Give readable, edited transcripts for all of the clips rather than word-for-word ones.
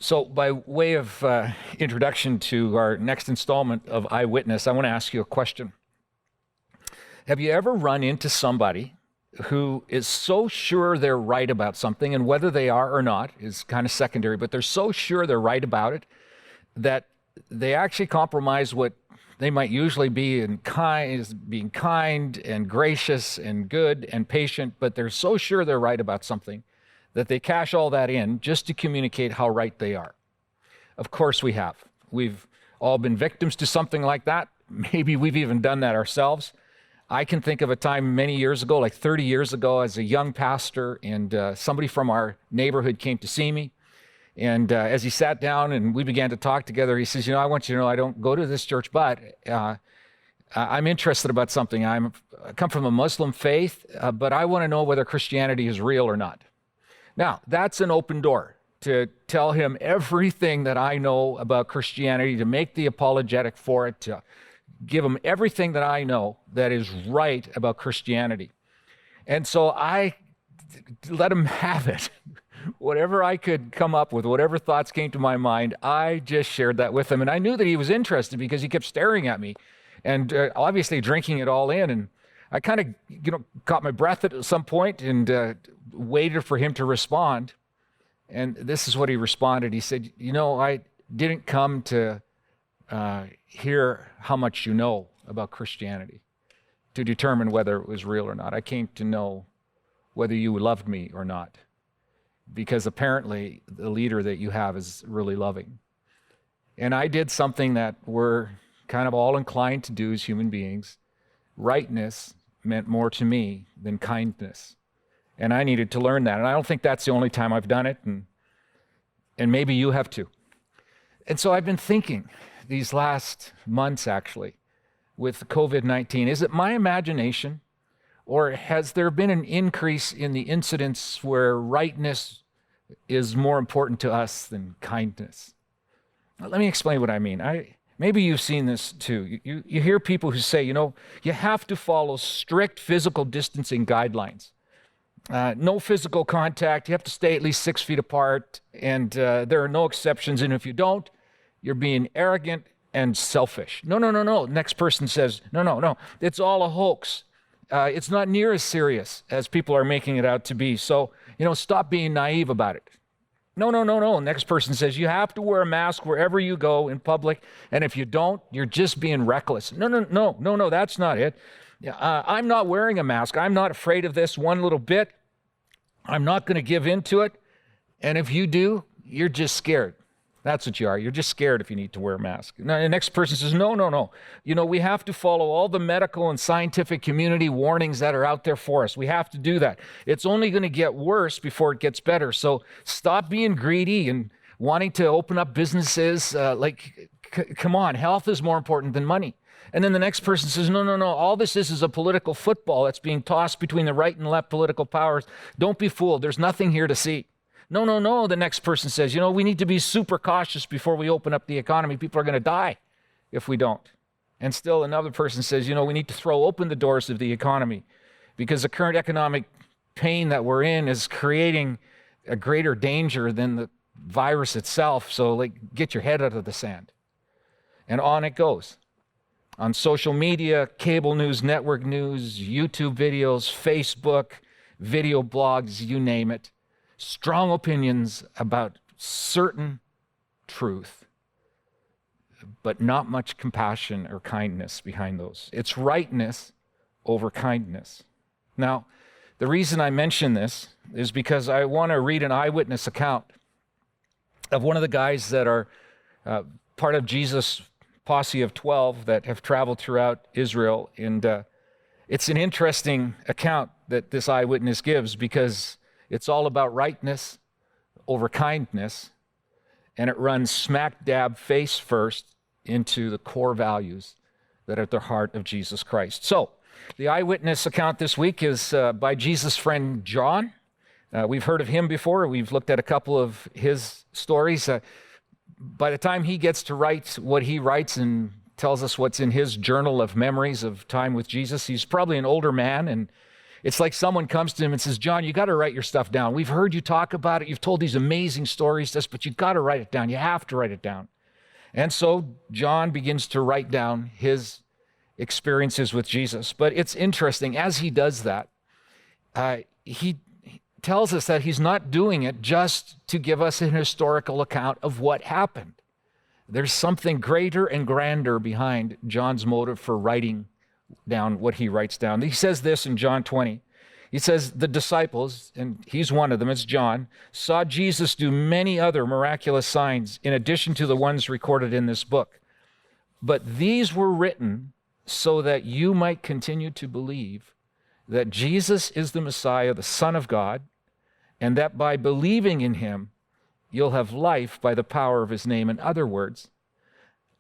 So, by way of introduction to our next installment of Eyewitness, I want to ask you a question. Have you ever run into somebody who is so sure they're right about something, and whether they are or not is kind of secondary, but they're so sure they're right about it that they actually compromise what they might usually be being kind and gracious and good and patient, but they're so sure they're right about something that they cash all that in just to communicate how right they are? Of course we have. We've all been victims to something like that. Maybe we've even done that ourselves. I can think of a time many years ago, like 30 years ago, as a young pastor, and somebody from our neighborhood came to see me. And as he sat down and we began to talk together, he says, I want you to know I don't go to this church, but I'm interested about something. I come from a Muslim faith, but I want to know whether Christianity is real or not. Now, that's an open door to tell him everything that I know about Christianity, to make the apologetic for it, to give him everything that I know that is right about Christianity. And so I let him have it. Whatever I could come up with, whatever thoughts came to my mind, I just shared that with him. And I knew that he was interested because he kept staring at me and obviously drinking it all in. And I kind of, caught my breath at some point and waited for him to respond. And this is what he responded. He said, I didn't come to hear how much you know about Christianity to determine whether it was real or not. I came to know whether you loved me or not, because apparently the leader that you have is really loving. And I did something that we're kind of all inclined to do as human beings. Rightness meant more to me than kindness. And I needed to learn that. And I don't think that's the only time I've done it. And maybe you have too. And so I've been thinking these last months, actually, with COVID-19, is it my imagination, or has there been an increase in the incidents where rightness is more important to us than kindness? Now, let me explain what I mean. Maybe you've seen this too. You hear people who say, you have to follow strict physical distancing guidelines. No physical contact. You have to stay at least 6 feet apart, and there are no exceptions. And if you don't, you're being arrogant and selfish. No. Next person says, no. It's all a hoax. It's not near as serious as people are making it out to be. So, stop being naive about it. No. Next person says, you have to wear a mask wherever you go in public. And if you don't, you're just being reckless. No, that's not it. I'm not wearing a mask. I'm not afraid of this one little bit. I'm not going to give in to it. And if you do, you're just scared. That's what you are. You're just scared if you need to wear a mask. Now, the next person says, no. We have to follow all the medical and scientific community warnings that are out there for us. We have to do that. It's only going to get worse before it gets better. So stop being greedy and wanting to open up businesses. Come on, health is more important than money. And then the next person says, no. All this is a political football that's being tossed between the right and left political powers. Don't be fooled. There's nothing here to see. No. The next person says, we need to be super cautious before we open up the economy. People are going to die if we don't. And still another person says, we need to throw open the doors of the economy because the current economic pain that we're in is creating a greater danger than the virus itself. So get your head out of the sand. And on it goes. On social media, cable news, network news, YouTube videos, Facebook, video blogs, you name it. Strong opinions about certain truth, but not much compassion or kindness behind those. It's rightness over kindness. Now, the reason I mention this is because I want to read an eyewitness account of one of the guys that are part of Jesus' posse of 12 that have traveled throughout Israel. And it's an interesting account that this eyewitness gives because it's all about rightness over kindness, and it runs smack dab face first into the core values that are at the heart of Jesus Christ. So, the eyewitness account this week is by Jesus' friend John. We've heard of him before. We've looked at a couple of his stories. By the time he gets to write what he writes and tells us what's in his journal of memories of time with Jesus, he's probably an older man, and It's like someone comes to him and says, John, you got to write your stuff down. We've heard you talk about it. You've told these amazing stories to us, but you got to write it down. You have to write it down. And so John begins to write down his experiences with Jesus. But it's interesting, as he does that, he tells us that he's not doing it just to give us an historical account of what happened. There's something greater and grander behind John's motive for writing down what he writes down. He says this in John 20. He says, the disciples, and he's one of them, it's John, saw Jesus do many other miraculous signs in addition to the ones recorded in this book. But these were written so that you might continue to believe that Jesus is the Messiah, the Son of God, and that by believing in him, you'll have life by the power of his name. In other words,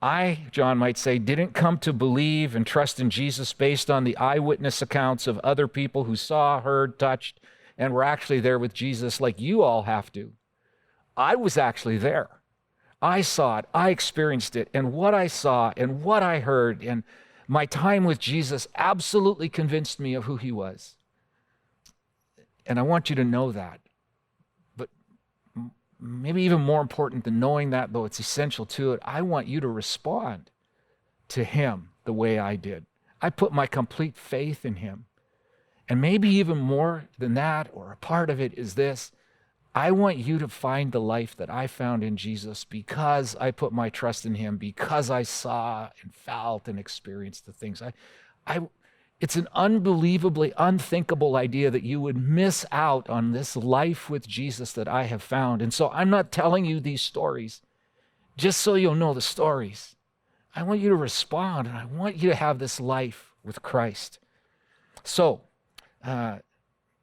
I, John might say, didn't come to believe and trust in Jesus based on the eyewitness accounts of other people who saw, heard, touched, and were actually there with Jesus like you all have to. I was actually there. I saw it, I experienced it, and what I saw and what I heard and my time with Jesus absolutely convinced me of who he was. And I want you to know that. But maybe even more important than knowing that, though it's essential to it, I want you to respond to him the way I did. I put my complete faith in him. And maybe even more than that, or a part of it is this: I want you to find the life that I found in Jesus because I put my trust in him, because I saw and felt and experienced the things. It's an unbelievably unthinkable idea that you would miss out on this life with Jesus that I have found. And so I'm not telling you these stories just so you'll know the stories. I want you to respond, and I want you to have this life with Christ. So,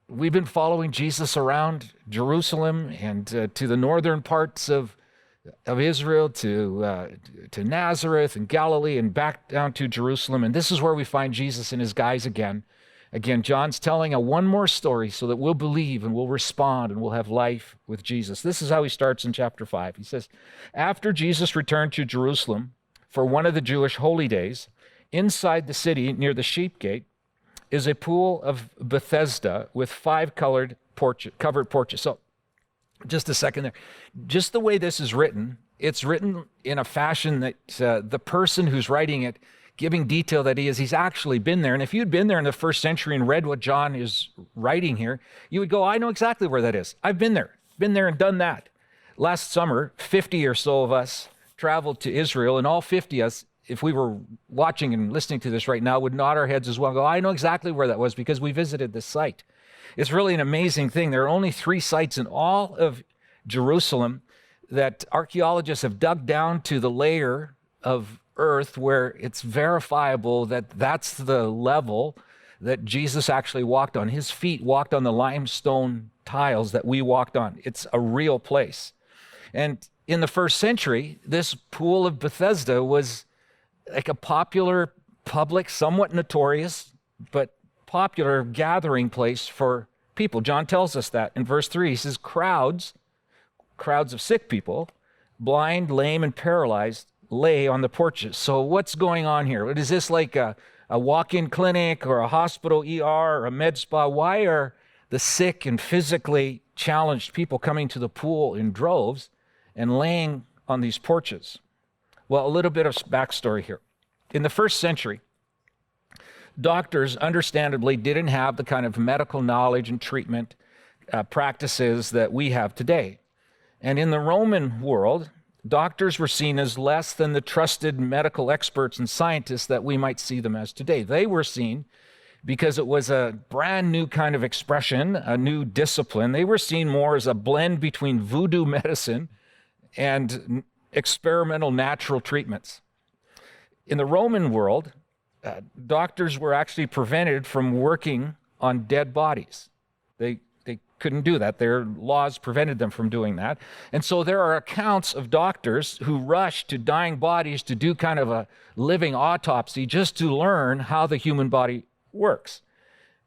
we've been following Jesus around Jerusalem and to the northern parts of Israel, to Nazareth and Galilee and back down to Jerusalem. And this is where we find Jesus and his guys again. Again, John's telling one more story so that we'll believe and we'll respond and we'll have life with Jesus. This is how he starts in chapter 5. He says, after Jesus returned to Jerusalem for one of the Jewish holy days, inside the city near the sheep gate is a pool of Bethesda with 5 covered porches. So just a second there. Just the way this is written, it's written in a fashion that the person who's writing it, giving detail that he's actually been there. And if you'd been there in the first century and read what John is writing here, you would go, I know exactly where that is. I've been there and done that. Last summer, 50 or so of us traveled to Israel, and all 50 of us, if we were watching and listening to this right now, would nod our heads as well and go, I know exactly where that was because we visited this site. It's really an amazing thing. There are only 3 sites in all of Jerusalem that archaeologists have dug down to the layer of earth where it's verifiable that that's the level that Jesus actually walked on. His feet walked on the limestone tiles that we walked on. It's a real place. And in the first century, this pool of Bethesda was like a popular, public, somewhat notorious, but popular gathering place for people. John tells us that in verse 3. He says, crowds of sick people, blind, lame, and paralyzed, lay on the porches. So what's going on here? Is this like a walk-in clinic or a hospital ER or a med spa? Why are the sick and physically challenged people coming to the pool in droves and laying on these porches? Well, a little bit of backstory here. In the first century, doctors understandably didn't have the kind of medical knowledge and treatment practices that we have today. And in the Roman world, doctors were seen as less than the trusted medical experts and scientists that we might see them as today. They were seen, because it was a brand new kind of expression, a new discipline, they were seen more as a blend between voodoo medicine and experimental natural treatments. In the Roman world, doctors were actually prevented from working on dead bodies. They couldn't do that. Their laws prevented them from doing that. And so there are accounts of doctors who rushed to dying bodies to do kind of a living autopsy just to learn how the human body works.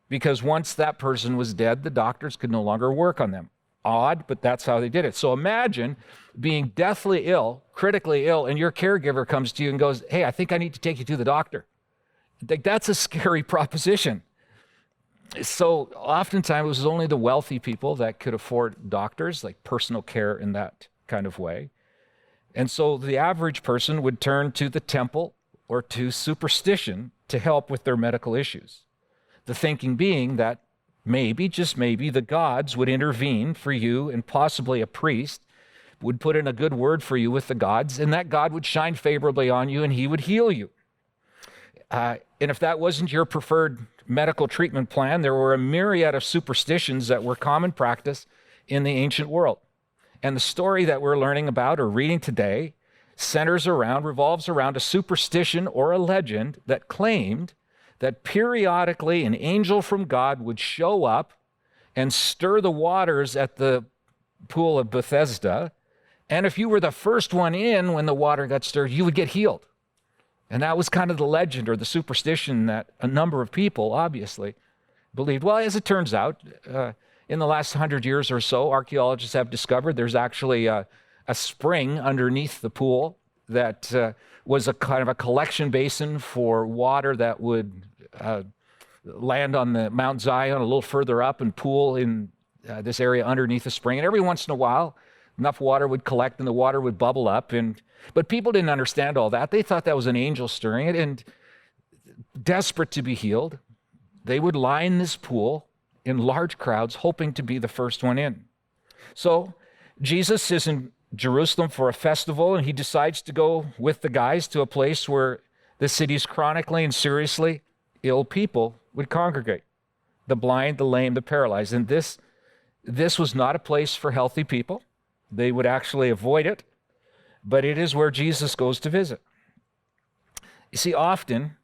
Because once that person was dead, the doctors could no longer work on them. Odd, but that's how they did it. So imagine being deathly ill, critically ill, and your caregiver comes to you and goes, hey, I think I need to take you to the doctor. That's a scary proposition. So oftentimes it was only the wealthy people that could afford doctors, like personal care in that kind of way. And so the average person would turn to the temple or to superstition to help with their medical issues. The thinking being that maybe, just maybe, the gods would intervene for you, and possibly a priest would put in a good word for you with the gods, and that God would shine favorably on you and he would heal you. And if that wasn't your preferred medical treatment plan, there were a myriad of superstitions that were common practice in the ancient world. And the story that we're learning about or reading today revolves around a superstition or a legend that claimed that periodically an angel from God would show up and stir the waters at the pool of Bethesda. And if you were the first one in when the water got stirred, you would get healed. And that was kind of the legend or the superstition that a number of people obviously believed. Well, as it turns out, in the last 100 years or so, archaeologists have discovered there's actually a spring underneath the pool that was a kind of a collection basin for water that would land on the Mount Zion a little further up and pool in this area underneath the spring. And every once in a while, enough water would collect and the water would bubble up. But people didn't understand all that. They thought that was an angel stirring it. And desperate to be healed, they would line this pool in large crowds, hoping to be the first one in. So Jesus is in Jerusalem for a festival, and he decides to go with the guys to a place where the city's chronically and seriously ill people would congregate. The blind, the lame, the paralyzed. And this was not a place for healthy people. They would actually avoid it, but it is where Jesus goes to visit. You see, often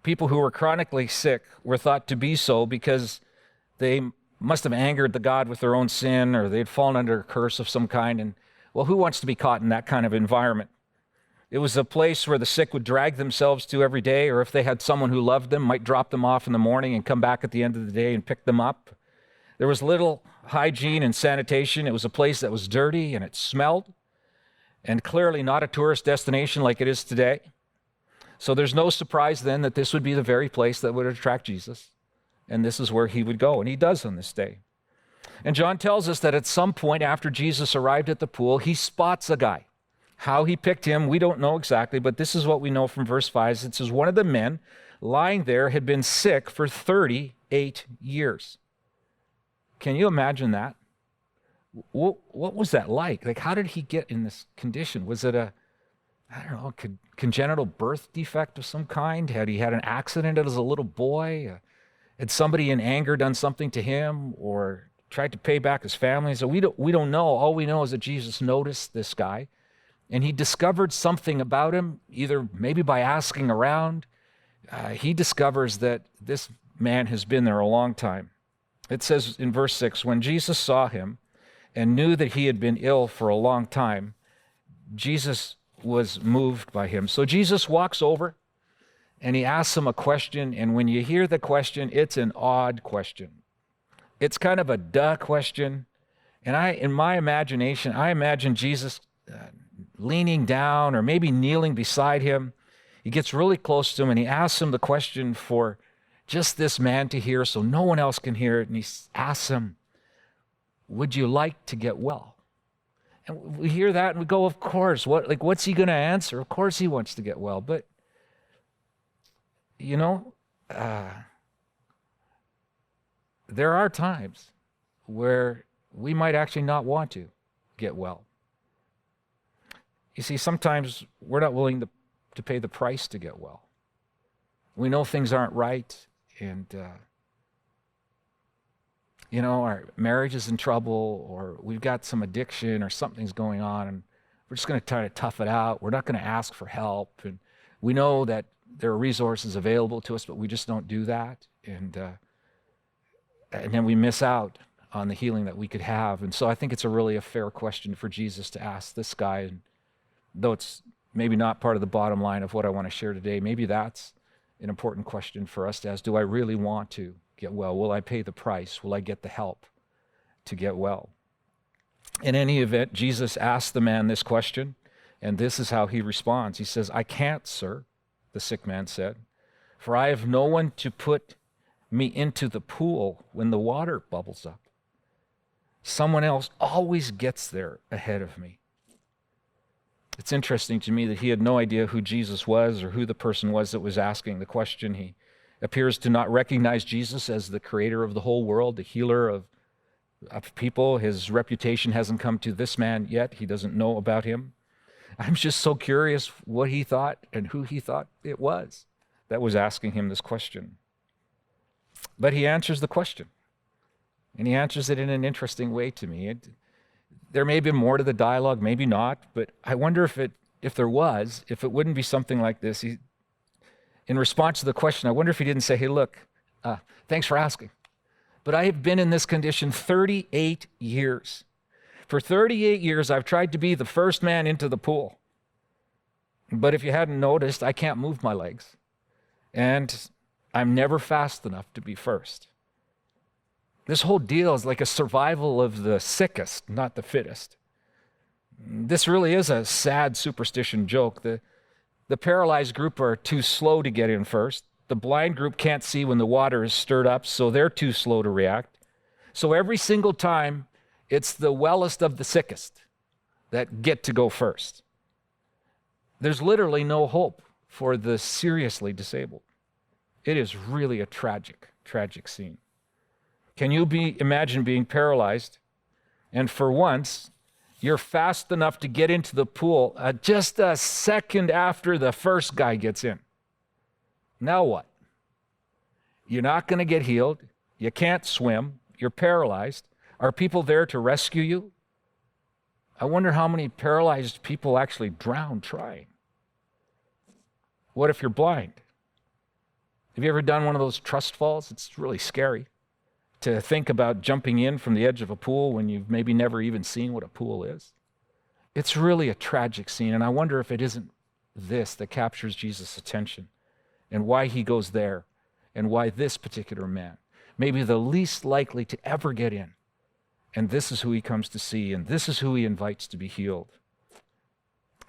people who were chronically sick were thought to be so because they must have angered the God with their own sin, or they'd fallen under a curse of some kind. And well, who wants to be caught in that kind of environment? It was a place where the sick would drag themselves to every day, or if they had someone who loved them, might drop them off in the morning and come back at the end of the day and pick them up. There was little hygiene and sanitation. It was a place that was dirty and it smelled, and clearly not a tourist destination like it is today. So there's no surprise then that this would be the very place that would attract Jesus, and this is where he would go, and he does on this day. And John tells us that at some point after Jesus arrived at the pool, he spots a guy. How he picked him, we don't know exactly, but this is what we know from verse 5. It says, one of the men lying there had been sick for 38 years. Can you imagine that? What was that like? Like, how did he get in this condition? Was it a congenital birth defect of some kind? Had he had an accident as a little boy? Had somebody in anger done something to him or tried to pay back his family? So we don't know. All we know is that Jesus noticed this guy, and he discovered something about him, either maybe by asking around. He discovers that this man has been there a long time. It says in verse 6, when Jesus saw him and knew that he had been ill for a long time, Jesus was moved by him. So Jesus walks over and he asks him a question, and when you hear the question, it's an odd question. It's kind of a duh question. And in my imagination, I imagine Jesus leaning down or maybe kneeling beside him. He gets really close to him and he asks him the question for just this man to hear so no one else can hear it. And he asks him, would you like to get well? And we hear that and we go, of course. What's he going to answer? Of course he wants to get well. But, there are times where we might actually not want to get well. You see, sometimes we're not willing to pay the price to get well. We know things aren't right, and our marriage is in trouble, or we've got some addiction, or something's going on, and we're just going to try to tough it out. We're not going to ask for help, and we know that there are resources available to us, but we just don't do that, and then we miss out on the healing that we could have. And so I think it's a fair question for Jesus to ask this guy, and though it's maybe not part of the bottom line of what I want to share today, maybe that's an important question for us to ask. Do I really want to get well? Will I pay the price? Will I get the help to get well? In any event, Jesus asked the man this question, and this is how he responds. He says, I can't, sir, the sick man said, for I have no one to put me into the pool when the water bubbles up. Someone else always gets there ahead of me. It's interesting to me that he had no idea who Jesus was or who the person was that was asking the question. He appears to not recognize Jesus as the creator of the whole world, the healer of people. His reputation hasn't come to this man yet. He doesn't know about him. I'm just so curious what he thought and who he thought it was that was asking him this question. But he answers the question, and he answers it in an interesting way to me. There may be more to the dialogue, maybe not, but I wonder if it wouldn't be something like this. In response to the question, I wonder if he didn't say, hey, look, thanks for asking, but I have been in this condition 38 years. For 38 years, I've tried to be the first man into the pool. But if you hadn't noticed, I can't move my legs. And I'm never fast enough to be first. This whole deal is like a survival of the sickest, not the fittest. This really is a sad superstition joke. The paralyzed group are too slow to get in first. The blind group can't see when the water is stirred up, so they're too slow to react. So every single time, it's the wellest of the sickest that get to go first. There's literally no hope for the seriously disabled. It is really a tragic, tragic scene. Can you imagine being paralyzed, and for once, you're fast enough to get into the pool just a second after the first guy gets in? Now what? You're not going to get healed. You can't swim. You're paralyzed. Are people there to rescue you? I wonder how many paralyzed people actually drown trying. What if you're blind? Have you ever done one of those trust falls? It's really scary to think about jumping in from the edge of a pool when you've maybe never even seen what a pool is. It's really a tragic scene, and I wonder if it isn't this that captures Jesus' attention and why he goes there and why this particular man may be the least likely to ever get in. And this is who he comes to see, and this is who he invites to be healed.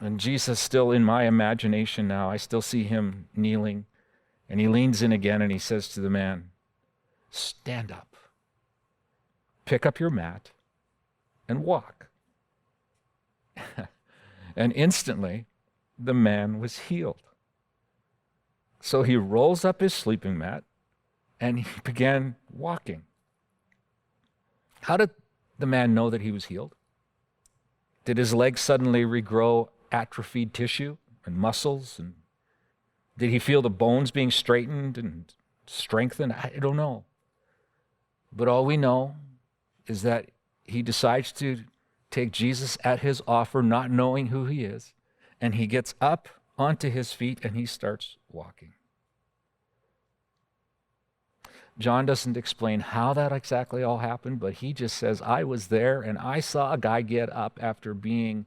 And Jesus, still in my imagination now, I still see him kneeling, and he leans in again and he says to the man, stand up, pick up your mat, and walk. And instantly, the man was healed. So he rolls up his sleeping mat, and he began walking. How did the man know that he was healed? Did his legs suddenly regrow atrophied tissue and muscles? And did he feel the bones being straightened and strengthened? I don't know. But all we know is that he decides to take Jesus at his offer, not knowing who he is, and he gets up onto his feet and he starts walking. John doesn't explain how that exactly all happened, but he just says, I was there and I saw a guy get up after being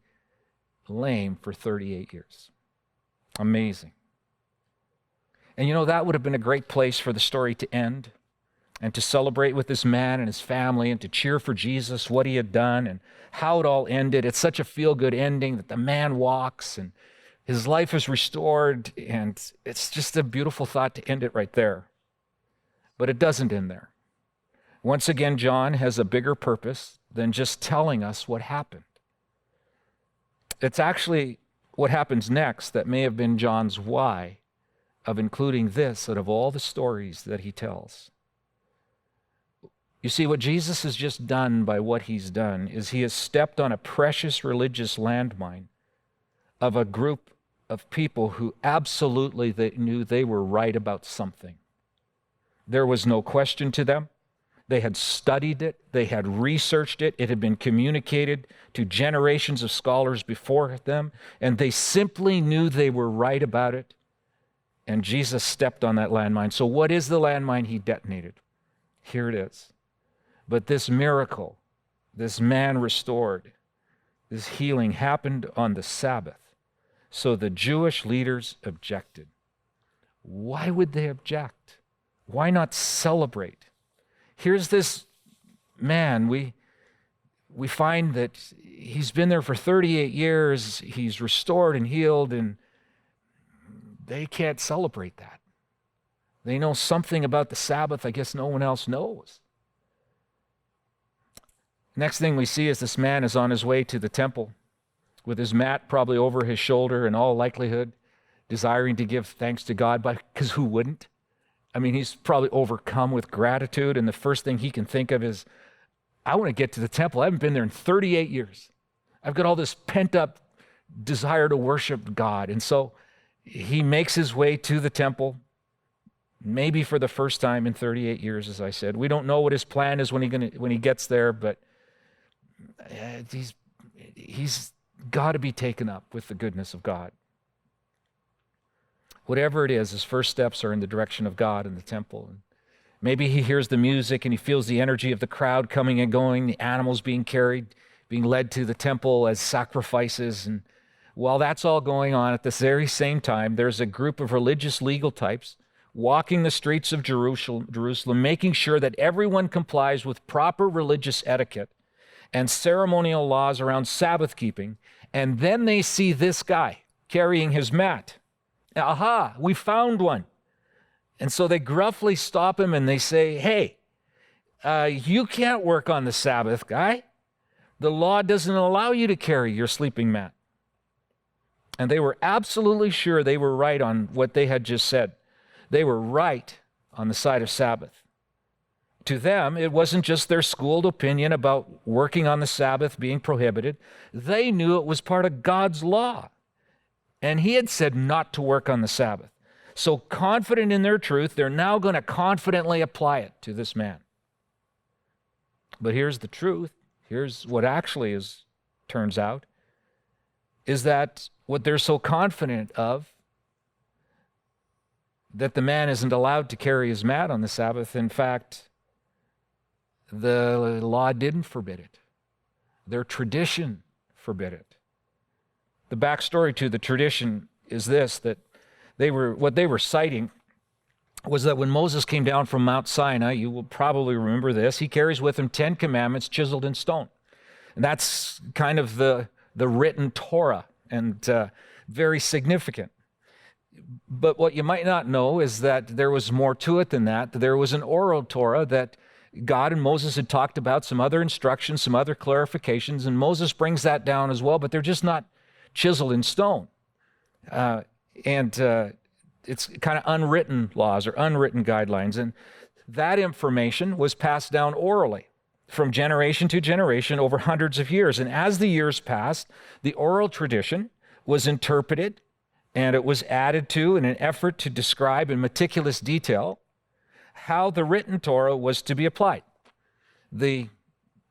lame for 38 years. Amazing. And you know, that would have been a great place for the story to end and to celebrate with this man and his family and to cheer for Jesus, what he had done and how it all ended. It's such a feel-good ending that the man walks and his life is restored, and it's just a beautiful thought to end it right there. But it doesn't end there. Once again, John has a bigger purpose than just telling us what happened. It's actually what happens next that may have been John's why of including this out of all the stories that he tells. You see, what Jesus has just done by what he's done is he has stepped on a precious religious landmine of a group of people who absolutely they knew they were right about something. There was no question to them. They had studied it. They had researched it. It had been communicated to generations of scholars before them, and they simply knew they were right about it. And Jesus stepped on that landmine. So what is the landmine he detonated? Here it is. But this miracle, this man restored, this healing happened on the Sabbath. So the Jewish leaders objected. Why would they object? Why not celebrate? Here's this man, we find that he's been there for 38 years, he's restored and healed, and they can't celebrate that. They know something about the Sabbath I guess no one else knows. Next thing we see is this man is on his way to the temple with his mat probably over his shoulder, in all likelihood, desiring to give thanks to God, because who wouldn't? I mean, he's probably overcome with gratitude, and the first thing he can think of is, I want to get to the temple. I haven't been there in 38 years. I've got all this pent-up desire to worship God. And so he makes his way to the temple, maybe for the first time in 38 years, as I said. We don't know what his plan is when he gets there, but he's got to be taken up with the goodness of God. Whatever it is, his first steps are in the direction of God in the temple. And maybe he hears the music and he feels the energy of the crowd coming and going, the animals being carried, being led to the temple as sacrifices. And while that's all going on, at this very same time, there's a group of religious legal types walking the streets of Jerusalem, making sure that everyone complies with proper religious etiquette and ceremonial laws around Sabbath keeping. And then they see this guy carrying his mat. Aha, we found one. And so they gruffly stop him and they say, hey, you can't work on the Sabbath, guy. The law doesn't allow you to carry your sleeping mat. And they were absolutely sure they were right on what they had just said. They were right on the side of Sabbath. To them, it wasn't just their schooled opinion about working on the Sabbath being prohibited. They knew it was part of God's law. And he had said not to work on the Sabbath. So confident in their truth, they're now going to confidently apply it to this man. But here's the truth. Here's what actually turns out, is that what they're so confident of, that the man isn't allowed to carry his mat on the Sabbath. In fact, the law didn't forbid it. Their tradition forbid it. The backstory to the tradition is this, that what they were citing was that when Moses came down from Mount Sinai, you will probably remember this, he carries with him 10 commandments chiseled in stone. And that's kind of the written Torah, and very significant. But what you might not know is that there was more to it than that. There was an oral Torah that God and Moses had talked about, some other instructions, some other clarifications, and Moses brings that down as well, but they're just not chiseled in stone. It's kind of unwritten laws or unwritten guidelines. And that information was passed down orally from generation to generation over hundreds of years. And as the years passed, the oral tradition was interpreted and it was added to in an effort to describe in meticulous detail how the written Torah was to be applied. The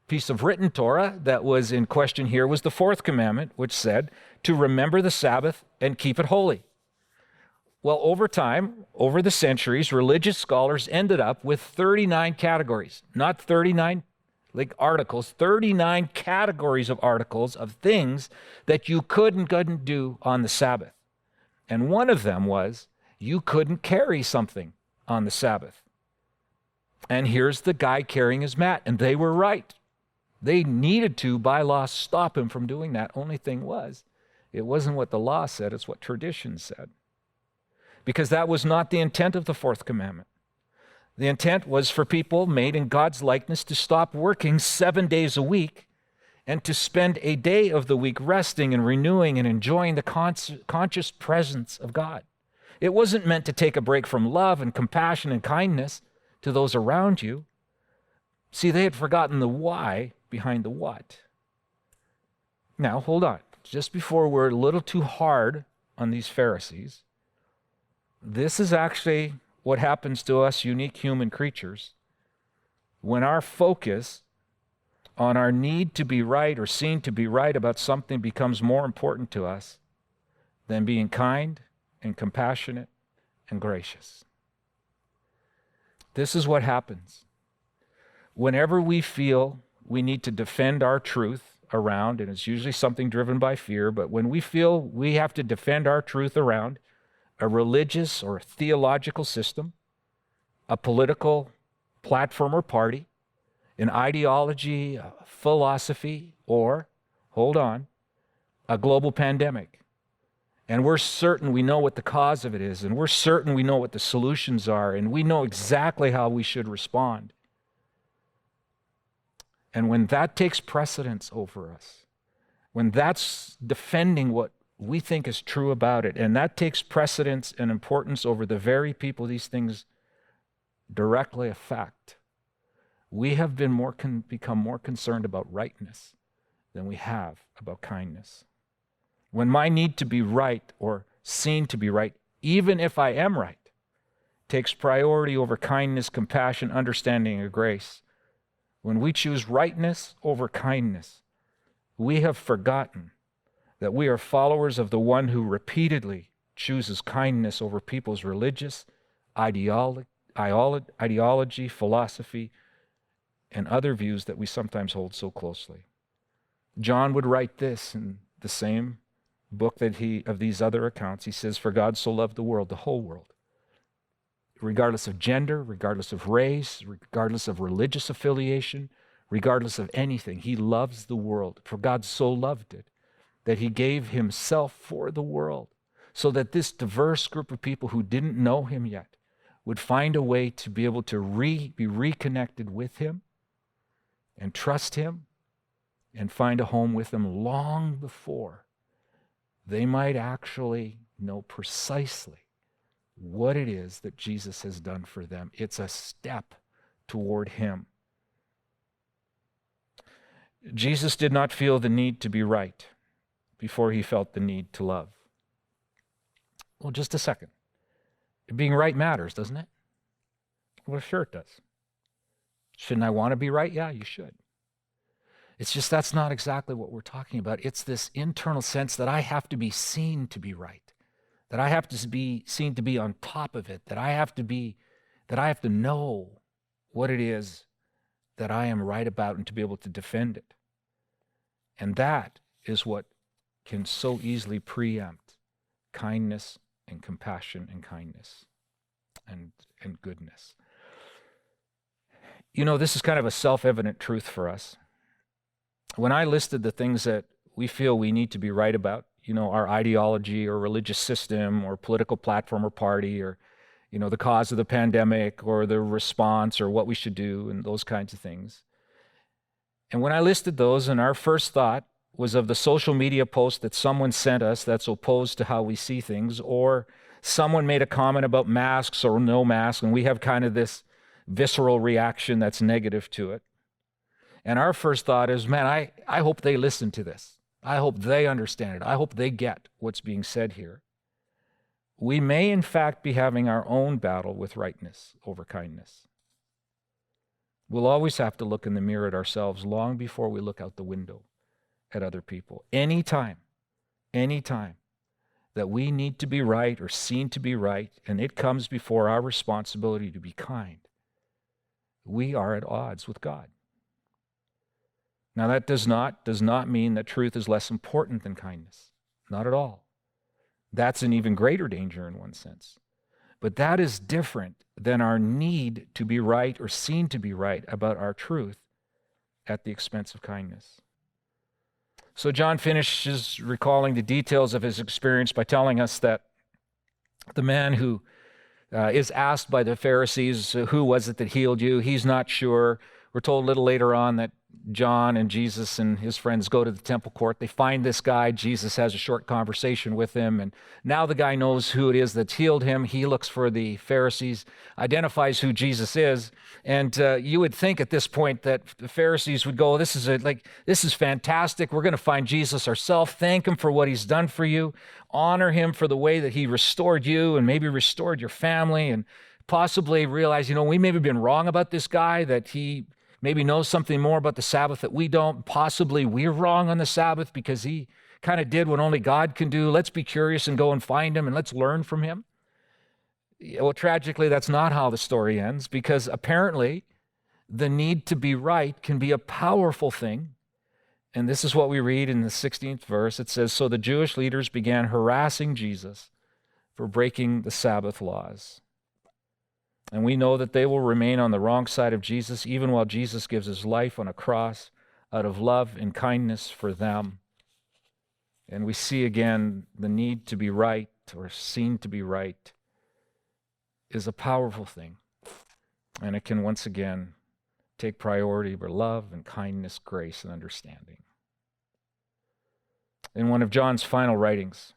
piece of written Torah that was in question here was the fourth commandment, which said to remember the Sabbath and keep it holy. Well, over time, over the centuries, religious scholars ended up with 39 categories, not 39 like articles, 39 categories of articles of things that you couldn't do on the Sabbath. And one of them was you couldn't carry something on the Sabbath. And here's the guy carrying his mat, and they were right. They needed to, by law, stop him from doing that. Only thing was, it wasn't what the law said, it's what tradition said. Because that was not the intent of the fourth commandment. The intent was for people made in God's likeness to stop working 7 days a week and to spend a day of the week resting and renewing and enjoying the conscious presence of God. It wasn't meant to take a break from love and compassion and kindness to those around you. See, they had forgotten the why behind the what. Now, hold on. Just before we're a little too hard on these Pharisees, this is actually what happens to us unique human creatures when our focus on our need to be right or seen to be right about something becomes more important to us than being kind and compassionate and gracious. This is what happens. Whenever we feel we need to defend our truth around, and it's usually something driven by fear, but when we feel we have to defend our truth around a religious or theological system, a political platform or party, an ideology, a philosophy, or, hold on, a global pandemic, And we're certain we know what the cause of it is, and we're certain we know what the solutions are, and we know exactly how we should respond. And when that takes precedence over us, when that's defending what we think is true about it, and that takes precedence and importance over the very people these things directly affect, we have been become more concerned about rightness than we have about kindness. When my need to be right or seen to be right, even if I am right, takes priority over kindness, compassion, understanding, and grace, when we choose rightness over kindness, we have forgotten that we are followers of the one who repeatedly chooses kindness over people's religious ideology, philosophy, and other views that we sometimes hold so closely. John would write this in the same book of these other accounts. He says, "For God so loved the world," the whole world, regardless of gender, regardless of race, regardless of religious affiliation, regardless of anything. He loves the world. For God so loved it that he gave himself for the world, so that this diverse group of people who didn't know him yet would find a way to be able to be reconnected with him and trust him and find a home with him long before they might actually know precisely what it is that Jesus has done for them. It's a step toward him. Jesus did not feel the need to be right before he felt the need to love. Well, just a second. Being right matters, doesn't it? Well, sure it does. Shouldn't I want to be right? Yeah, you should. It's just that's not exactly what we're talking about. It's this internal sense that I have to be seen to be right, that I have to be seen to be on top of it, that I have to know what it is that I am right about and to be able to defend it. And that is what can so easily preempt kindness and compassion and kindness and goodness. You know, this is kind of a self-evident truth for us. When I listed the things that we feel we need to be right about, you know, our ideology or religious system or political platform or party or, you know, the cause of the pandemic or the response or what we should do and those kinds of things. And when I listed those, and our first thought was of the social media post that someone sent us that's opposed to how we see things, or someone made a comment about masks or no masks, and we have kind of this visceral reaction that's negative to it. And our first thought is, man, I hope they listen to this. I hope they understand it. I hope they get what's being said here. We may, in fact, be having our own battle with rightness over kindness. We'll always have to look in the mirror at ourselves long before we look out the window at other people. Anytime that we need to be right or seen to be right, and it comes before our responsibility to be kind, we are at odds with God. Now, that does not mean that truth is less important than kindness. Not at all. That's an even greater danger in one sense. But that is different than our need to be right or seen to be right about our truth at the expense of kindness. So John finishes recalling the details of his experience by telling us that the man who is asked by the Pharisees, who was it that healed you? He's not sure. We're told a little later on that John and Jesus and his friends go to the temple court. They find this guy. Jesus has a short conversation with him, and now the guy knows who it is that's healed him. He looks for the Pharisees, identifies who Jesus is, and you would think at this point that the Pharisees would go, this is fantastic. We're going to find Jesus ourselves. Thank him for what he's done for you. Honor him for the way that he restored you and maybe restored your family, and possibly realize, we may have been wrong about this guy, that he maybe knows something more about the Sabbath that we don't. Possibly we're wrong on the Sabbath because he kind of did what only God can do. Let's be curious and go and find him and let's learn from him. Well, tragically, that's not how the story ends, because apparently the need to be right can be a powerful thing. And this is what we read in the 16th verse. It says, "So the Jewish leaders began harassing Jesus for breaking the Sabbath laws." And we know that they will remain on the wrong side of Jesus, even while Jesus gives his life on a cross out of love and kindness for them. And we see again the need to be right or seen to be right is a powerful thing. And it can once again take priority over love and kindness, grace, and understanding. In one of John's final writings,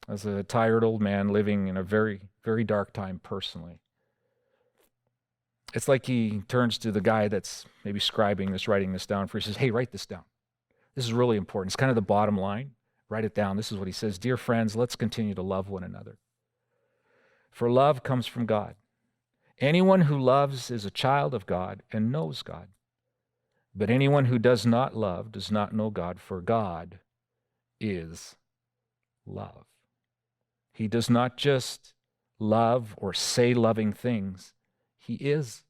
as a tired old man living in a very, very dark time personally, it's like he turns to the guy that's maybe scribing this, writing this down for. He says, hey, write this down. This is really important. It's kind of the bottom line. Write it down. This is what he says. Dear friends, let's continue to love one another. For love comes from God. Anyone who loves is a child of God and knows God. But anyone who does not love does not know God, for God is love. He does not just love or say loving things. He is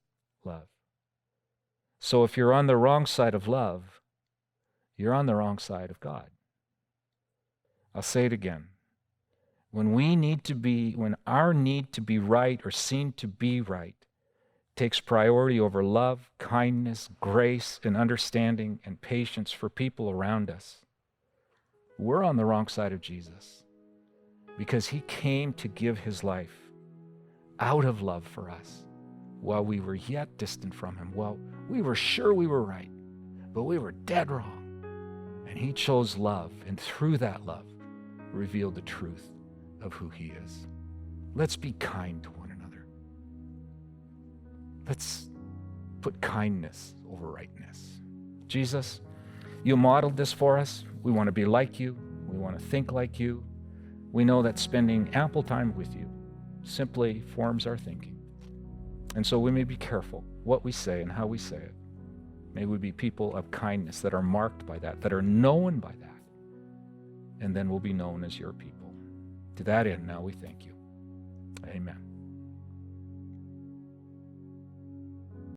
love. So if you're on the wrong side of love, you're on the wrong side of God. I'll say it again. When our need to be right or seen to be right takes priority over love, kindness, grace, and understanding and patience for people around us, we're on the wrong side of Jesus, because he came to give his life out of love for us while we were yet distant from him. Well, we were sure we were right, but we were dead wrong. And he chose love, and through that love revealed the truth of who he is. Let's be kind to one another. Let's put kindness over rightness. Jesus, you modeled this for us. We want to be like you. We want to think like you. We know that spending ample time with you simply forms our thinking. And so we may be careful what we say and how we say it. May we be people of kindness that are marked by that are known by that, and then we'll be known as your people. To that end, now we thank you. Amen.